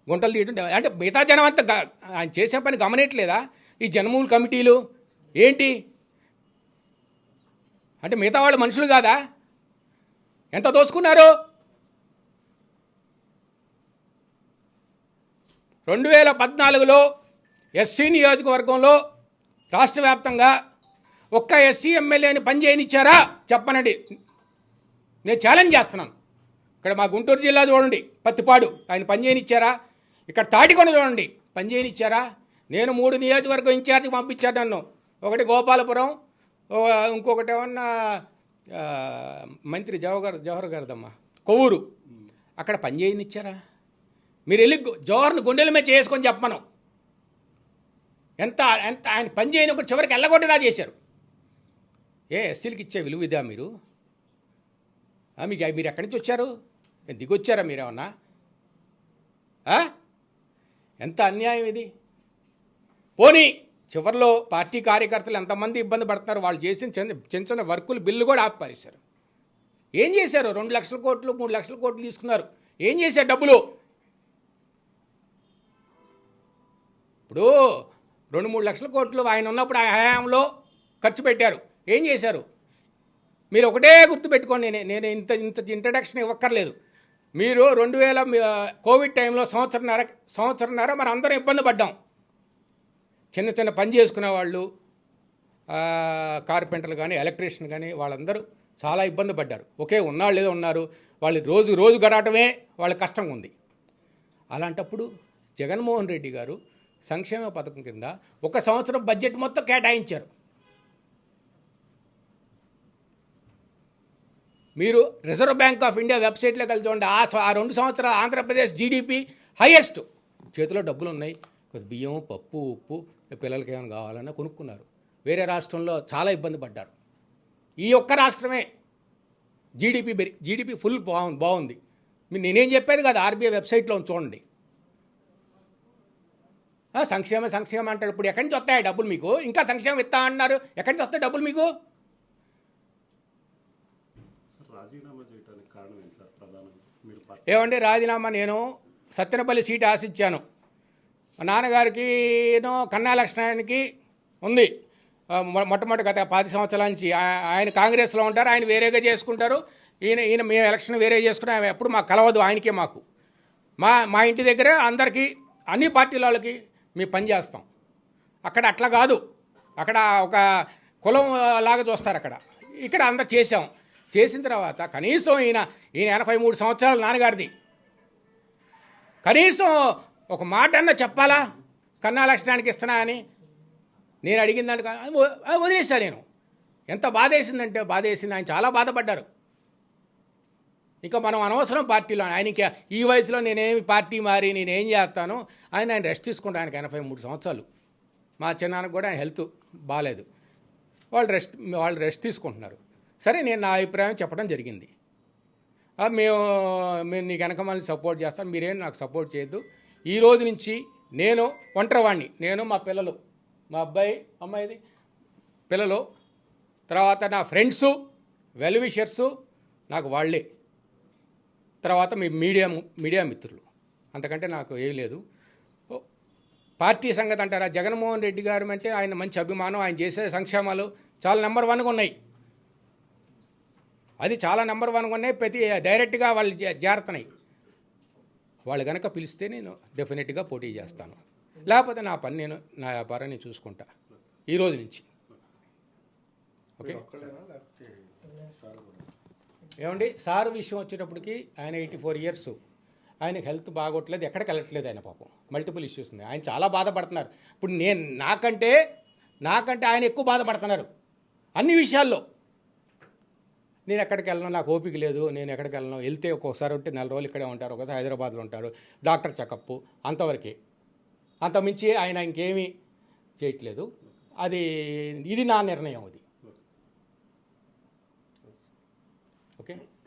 గుంటలు తీయడం అంటే మిగతా జనం అంతా ఆయన చేసే పని గమనించలేదా? ఈ జనమూలు కమిటీలు ఏంటి అంటే మిగతా వాళ్ళు మనుషులు కాదా? ఎంత దోసుకున్నారు? 2014లో ఎస్సీ నియోజకవర్గంలో రాష్ట్ర వ్యాప్తంగా ఒక్క ఎస్సీ ఎమ్మెల్యేని పని చేయనిచ్చారా చెప్పనండి. నేను ఛాలెంజ్ చేస్తున్నాను. ఇక్కడ మా గుంటూరు జిల్లా చూడండి, పత్తిపాడు ఆయన పని చేయనిచ్చారా? ఇక్కడ తాటికొండ చూడండి, పని చేయనిచ్చారా? నేను 3 నియోజకవర్గం ఇన్ఛార్జ్కి పంపించాను నన్ను. ఒకటి గోపాలపురం, ఇంకొకటి ఏమన్నా మంత్రి జవహర్ గారిదమ్మా కొవ్వూరు. అక్కడ పని చేయనిచ్చారా? మీరు వెళ్ళి జవహర్ని గుండెల మీద చేసుకొని చెప్పమను. ఎంత ఎంత ఆయన పని చేయని చివరికి వెళ్ళగొట్టేలా చేశారు. ఎస్సీలకి ఇచ్చే విలువ ఇదా మీరు? మీరు ఎక్కడి నుంచి వచ్చారు? దిగొచ్చారా మీరేమన్నా? ఎంత అన్యాయం ఇది. పోనీ చివరిలో పార్టీ కార్యకర్తలు ఎంతమంది ఇబ్బంది పడుతున్నారు, వాళ్ళు చేసిన చిన్న చిన్న వర్కులు బిల్లు కూడా ఆపిపారేశారు. ఏం చేశారు? 2 లక్షల కోట్లు 3 లక్షల కోట్లు తీసుకున్నారు. ఏం చేశారు డబ్బులు? ఇప్పుడు 2-3 లక్షల కోట్లు ఆయన ఉన్నప్పుడు ఆ హయాంలో ఖర్చు పెట్టారు. ఏం చేశారు? మీరు ఒకటే గుర్తుపెట్టుకోండి. నేను ఇంత ఇంట్రడక్షన్ ఇవ్వక్కర్లేదు. మీరు 2000 కోవిడ్ టైంలో సంవత్సరంన్నర మనం అందరం ఇబ్బంది పడ్డాం. చిన్న చిన్న పని చేసుకునే వాళ్ళు, కార్పెంటర్లు కానీ ఎలక్ట్రీషియన్ కానీ వాళ్ళందరూ చాలా ఇబ్బంది పడ్డారు. ఒకే ఉన్నాళ్ళు ఏదో ఉన్నారు, వాళ్ళు రోజు గడవటమే వాళ్ళ కష్టంగా ఉంది. అలాంటప్పుడు జగన్మోహన్ రెడ్డి గారు సంక్షేమ పథకం కింద 1 సంవత్సరం బడ్జెట్ మొత్తం కేటాయించారు. మీరు రిజర్వ్ బ్యాంక్ ఆఫ్ ఇండియా వెబ్సైట్లోకి వెళ్ళి చూడండి. ఆ 2 సంవత్సరాలు ఆంధ్రప్రదేశ్ జీడిపి హైయెస్ట్. చేతిలో డబ్బులు ఉన్నాయి, బియ్యం, పప్పు, ఉప్పు, పిల్లలకి ఏమైనా కావాలన్నా కొనుక్కున్నారు. వేరే రాష్ట్రంలో చాలా ఇబ్బంది పడ్డారు. ఈ ఒక్క రాష్ట్రమే జీడిపి ఫుల్ బాగుంది. నేనేం చెప్పాను కదా, ఆర్బీఐ వెబ్సైట్లో చూడండి. సంక్షేమం అంటారు. ఇప్పుడు ఎక్కడి నుంచి వస్తాయి డబ్బులు మీకు? ఇంకా సంక్షేమం ఇస్తా అన్నారు, ఎక్కడి నుంచి వస్తాయి డబ్బులు మీకు? ఏమండి రాజీనామా? నేను సత్తెనపల్లి సీటు ఆశించాను. మా నాన్నగారికి కన్నా లక్ష్మణానికి ఉంది మొట్టమొదటి గత 10 సంవత్సరాల నుంచి. ఆయన కాంగ్రెస్లో ఉంటారు, ఆయన వేరేగా చేసుకుంటారు. ఈయన మేము ఎలక్షన్ వేరే చేసుకుని ఎప్పుడు మాకు కలవదు ఆయనకే మాకు. మా ఇంటి దగ్గరే అందరికీ అన్ని పార్టీల వాళ్ళకి మేము పని చేస్తాం. అక్కడ అట్లా కాదు, అక్కడ ఒక కులం లాగా చూస్తారు. ఇక్కడ అందరు చేసిన తర్వాత కనీసం ఈయన 83 సంవత్సరాలు నాన్నగారిది. కనీసం ఒక మాట అన్నా చెప్పాలా? కన్నా లక్ష్మణానికి ఇస్తున్నా అని నేను అడిగిన దానికి వదిలేశాను నేను. ఎంత బాధేసిందంటే బాధేసింది. ఆయన చాలా బాధపడ్డారు. ఇంకా మనం అనవసరం పార్టీలో. ఆయనకి ఈ వయసులో నేనేమి పార్టీ మారి నేనేం చేస్తాను? ఆయన రెస్ట్ తీసుకుంటాను. ఆయనకి 83 సంవత్సరాలు. మా చిన్నాన్నకు కూడా ఆయన హెల్త్ బాగాలేదు. వాళ్ళు రెస్ట్ తీసుకుంటున్నారు. సరే, నేను నా అభిప్రాయం చెప్పడం జరిగింది. మేము నీకు వెనక మళ్ళీ సపోర్ట్ చేస్తాను, మీరేం నాకు సపోర్ట్ చేయొద్దు. ఈ రోజు నుంచి నేను ఒంటరివాణ్ణి. నేను మా పిల్లలు, మా అమ్మాయిది పిల్లలు, తర్వాత నా ఫ్రెండ్సు, వెల్ విషర్సు నాకు వాళ్ళే, తర్వాత మీ మీడియా మిత్రులు. అంతకంటే నాకు ఏం లేదు. పార్టీ సంగతి అంటారా? జగన్మోహన్ రెడ్డి గారు అంటే ఆయన మంచి అభిమానం. ఆయన చేసే సంక్షేమాలు చాలా నెంబర్ 1గా ఉన్నాయి. అది చాలా నెంబర్ 1గా ఉన్నాయి. ప్రతి డైరెక్ట్గా వాళ్ళు చేరుతున్నాయి. వాళ్ళు కనుక పిలిస్తే నేను డెఫినెట్గా పోటీ చేస్తాను. లేకపోతే నా పని నా వ్యాపారాన్ని చూసుకుంటా ఈ రోజు నుంచి. ఓకే. ఏమండి, సార్ విషయం వచ్చేటప్పటికి ఆయన 84 ఇయర్స్, ఆయనకి హెల్త్ బాగోట్లేదు, ఎక్కడికి వెళ్ళట్లేదు. ఆయన పాపం మల్టిపుల్ ఇష్యూస్ ఉన్నాయి. ఆయన చాలా బాధపడుతున్నారు. ఇప్పుడు నాకంటే ఆయన ఎక్కువ బాధపడుతున్నారు అన్ని విషయాల్లో. నేను ఎక్కడికి వెళ్ళను, నాకు ఓపిక లేదు, నేను ఎక్కడికి వెళ్ళను. వెళ్తే ఒక్కొక్కసారి ఉంటే 4 రోజులు ఇక్కడే ఉంటారు, ఒకసారి హైదరాబాద్లో ఉంటారు, డాక్టర్ చెకప్, అంతవరకే. అంతమించి ఆయన ఇంకేమీ చేయట్లేదు. ఇది నా నిర్ణయం. అది